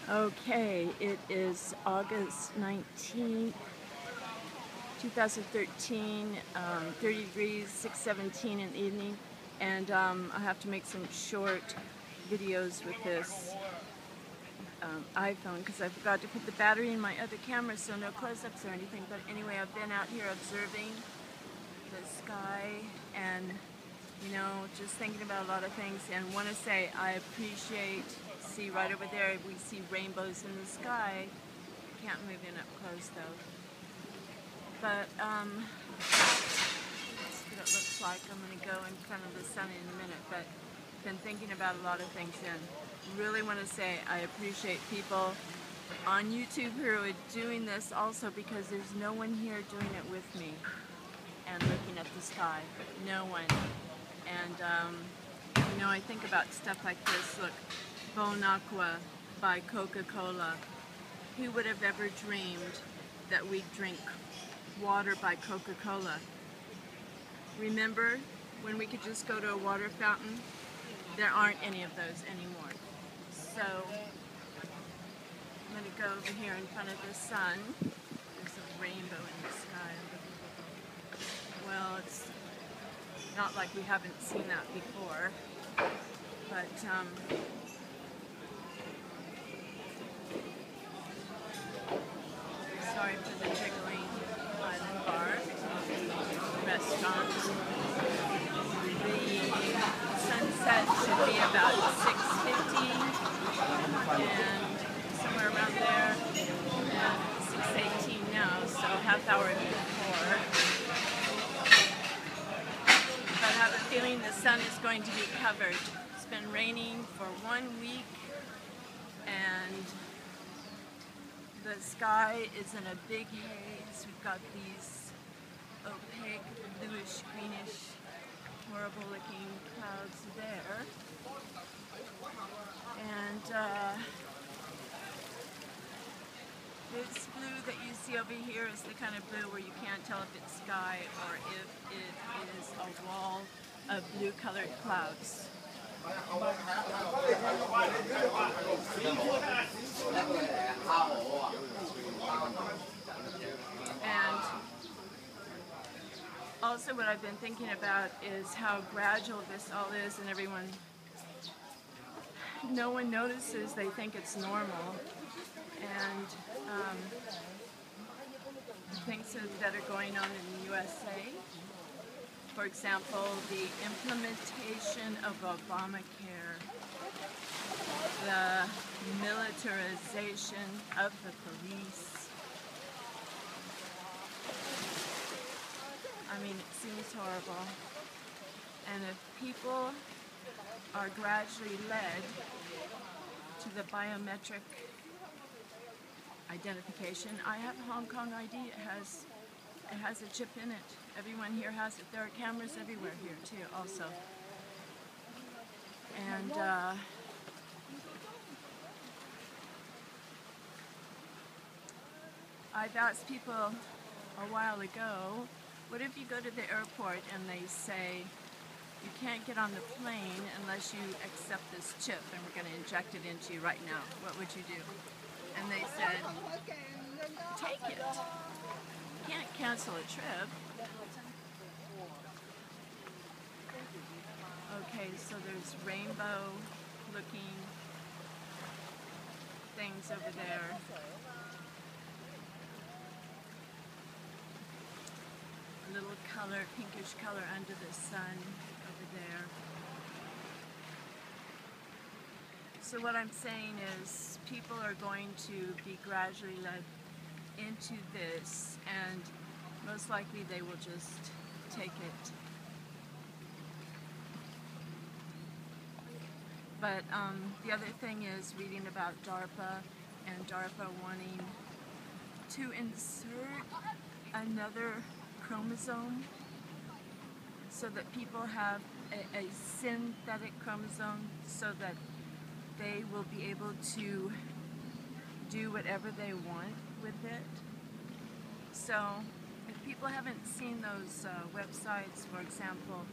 Okay, it is August 19th, 2013, 30 degrees, 6:17 in the evening, and I have to make some short videos with this iPhone because I forgot to put the battery in my other camera, so no close-ups or anything. But anyway, I've been out here observing the sky and, just thinking about a lot of things, and want to say I appreciate, see right over there, we see rainbows in the sky. Can't move in up close though. But that's what it looks like. I'm going to go in front of the sun in a minute, but been thinking about a lot of things and really want to say I appreciate people on YouTube who are doing this also, because there's no one here doing it with me and looking at the sky. No one. And I think about stuff like this. Look, Bon Aqua by Coca-Cola. Who would have ever dreamed that we'd drink water by Coca-Cola? Remember when we could just go to a water fountain? There aren't any of those anymore. So I'm going to go over here in front of the sun. There's a rainbow in the sky. Well, it's not like we haven't seen that before, but sorry for the jiggling island bar restaurant. The sunset should be about 6:50 and somewhere around there, and 6:18 now, so half hour before. But I have a feeling the sun is going to be covered. It's been raining for 1 week and the sky is in a big haze. We've got these opaque, bluish, greenish, horrible looking clouds there. And this blue that you see over here is the kind of blue where you can't tell if it's sky or if it is a wall of blue colored clouds. And also what I've been thinking about is how gradual this all is, and no one notices. They think it's normal, and things that are going on in the USA. For example, the implementation of Obamacare, the militarization of the police. I mean, it seems horrible. And if people are gradually led to the biometric identification, I have a Hong Kong ID. It has a chip in it. Everyone here has it. There are cameras everywhere here too, also. And I've asked people a while ago, what if you go to the airport and they say, you can't get on the plane unless you accept this chip and we're going to inject it into you right now. What would you do? And they said, take it. You can't cancel a trip. Okay, so there's rainbow looking things over there. A little color, pinkish color under the sun over there. So what I'm saying is people are going to be gradually led into this, and most likely they will just take it. But the other thing is reading about DARPA, and DARPA wanting to insert another chromosome so that people have a synthetic chromosome so that they will be able to do whatever they want with it. So if people haven't seen those websites, for example,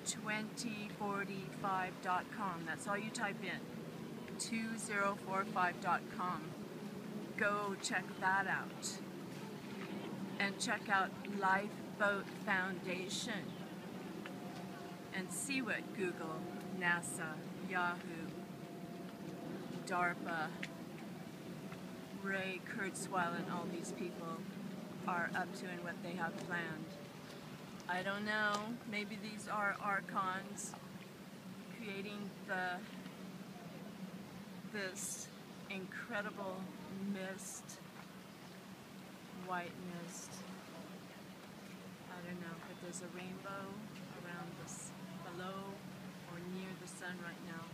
2045.com, that's all you type in, 2045.com. Go check that out. And check out Lifeboat Foundation. And see what Google, NASA, Yahoo, DARPA, Ray Kurzweil and all these people are up to and what they have planned. I don't know, maybe these are archons creating this incredible mist, white mist. I don't know, but there's a rainbow around this, below or near the sun right now.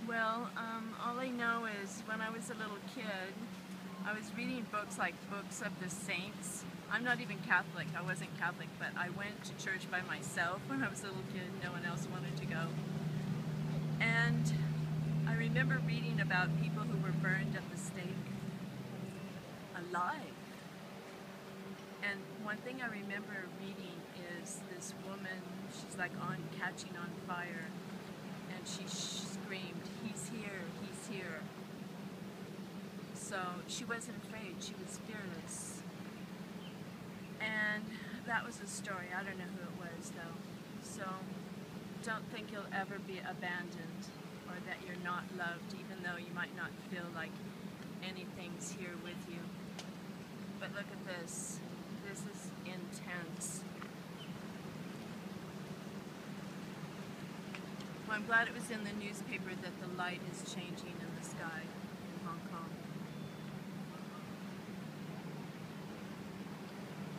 Well, all I know is when I was a little kid, I was reading books like books of the saints. I'm not even Catholic. I wasn't Catholic, but I went to church by myself when I was a little kid. No one else wanted to go. And I remember reading about people who were burned at the stake alive. And one thing I remember reading is this woman, she's like catching on fire, and she screamed, "He's here, he's here." So she wasn't afraid, she was fearless. And that was a story. I don't know who it was though. So don't think you'll ever be abandoned or that you're not loved, even though you might not feel like anything's here with you. But look at this. This is intense. Well, I'm glad it was in the newspaper that the light is changing in the sky in Hong Kong.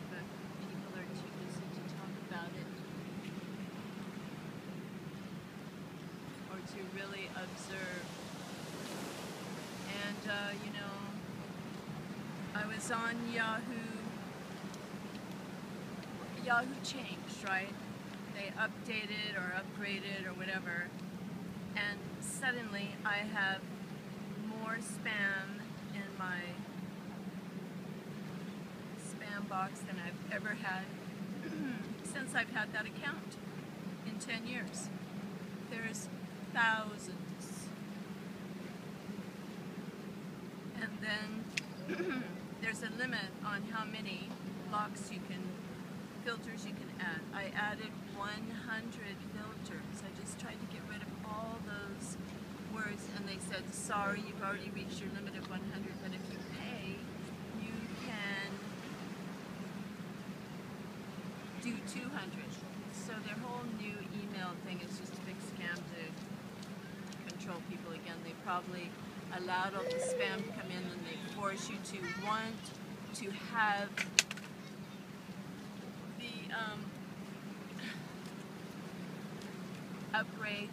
But people are too busy to talk about it or to really observe. And, you know, I was on Yahoo changed, right? They updated or upgraded or whatever, and suddenly I have more spam in my spam box than I've ever had since I've had that account in 10 years. There's thousands. And then there's a limit on how many filters you can add. I added 100 filters. I just tried to get rid of all those words, and they said, sorry, you've already reached your limit of 100, but if you pay, you can do 200. So their whole new email thing is just a big scam to control people again. They probably allowed all the spam to come in, and they force you to want to have the upgrade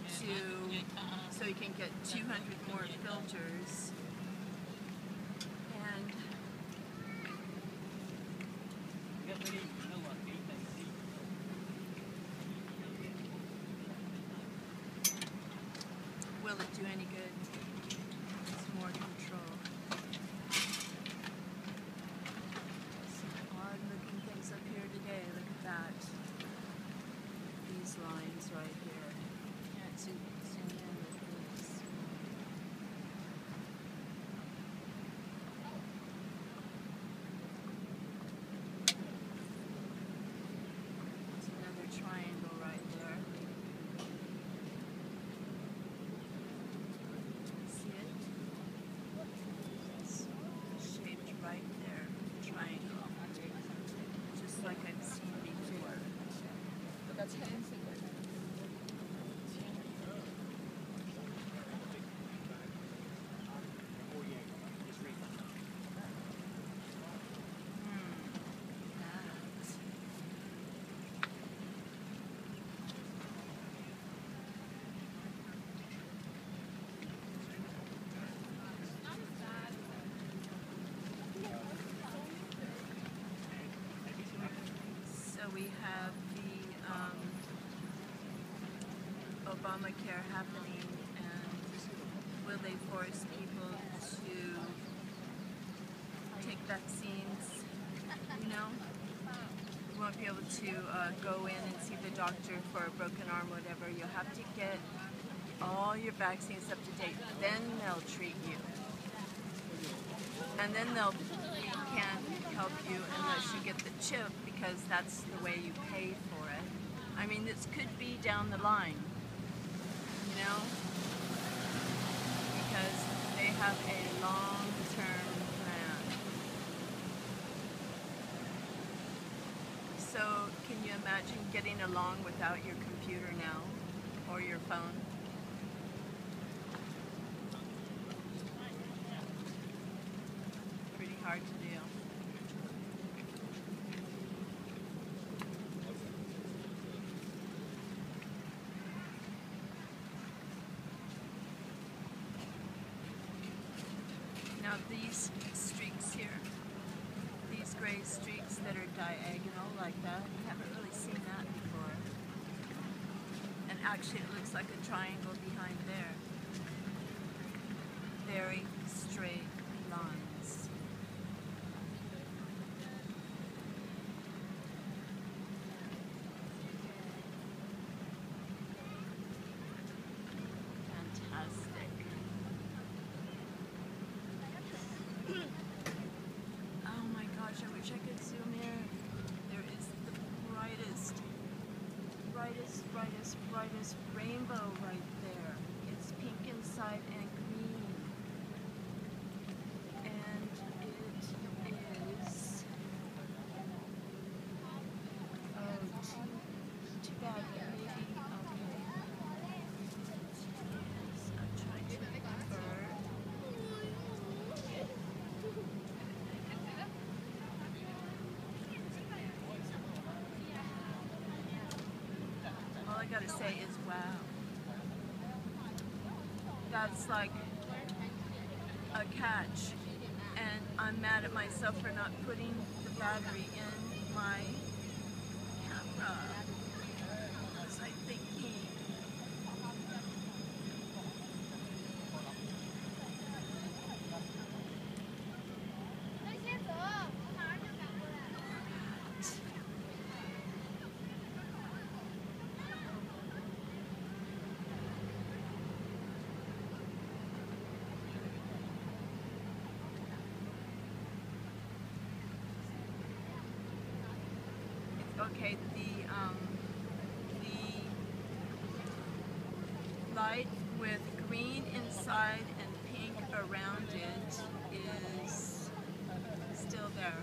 so you can get 200 more filters. And will it do any good? It's more control. Some odd looking things up here today. Look at that. These lines right here. Can't zoom in with this. There's another triangle right there. See it? It's shaped right there. Triangle. Just like I've seen before. So we have the Obamacare happening, and will they force people to take vaccines? You know, you won't be able to go in and see the doctor for a broken arm, whatever. You'll have to get all your vaccines up to date. Then they'll treat you. And then they can't help you unless you get the chip, because that's the way you pay for it. I mean, this could be down the line, you know, because they have a long-term plan. So, can you imagine getting along without your computer now, or your phone? Pretty hard to do. Now these streaks here, these gray streaks that are diagonal like that, I haven't really seen that before. And actually it looks like a triangle behind there. Very straight lines. Fantastic. Oh my gosh, I wish I could zoom in. There is the brightest rainbow right there. It's pink inside and green. And it is... Oh, too bad. Maybe... Okay. I'm trying to remember. All I gotta say is wow. That's like a catch. And I'm mad at myself for not putting the battery in my camera. What was I thinking? Okay, the light with green inside and pink around it is still there.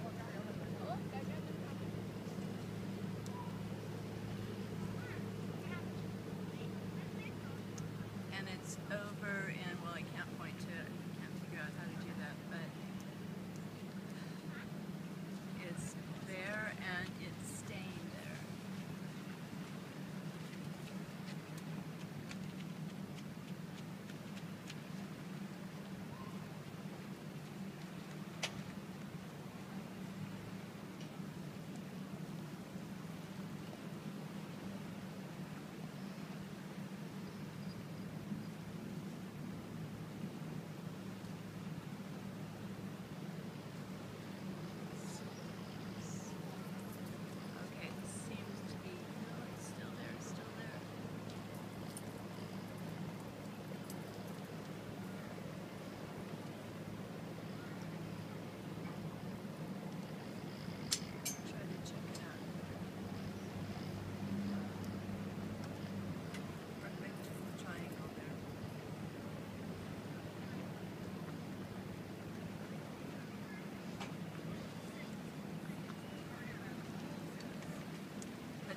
And it's over, and well, I can't point to it. I can't figure out how to do that, but it's there and it's staying there.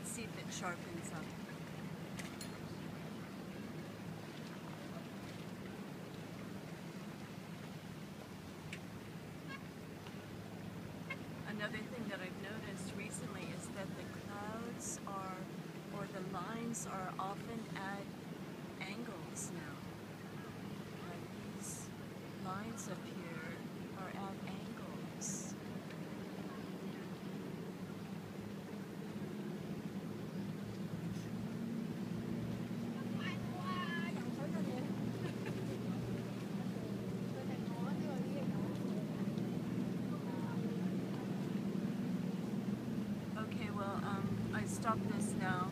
See if it sharpens up. Another thing that I've noticed recently is that the clouds are, or the lines are often at angles now. Like these lines up here are at angles. Okay, well, stop this now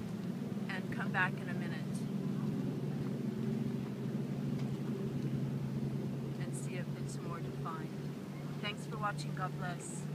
and come back in a minute and see if it's more defined. Thanks for watching. God bless.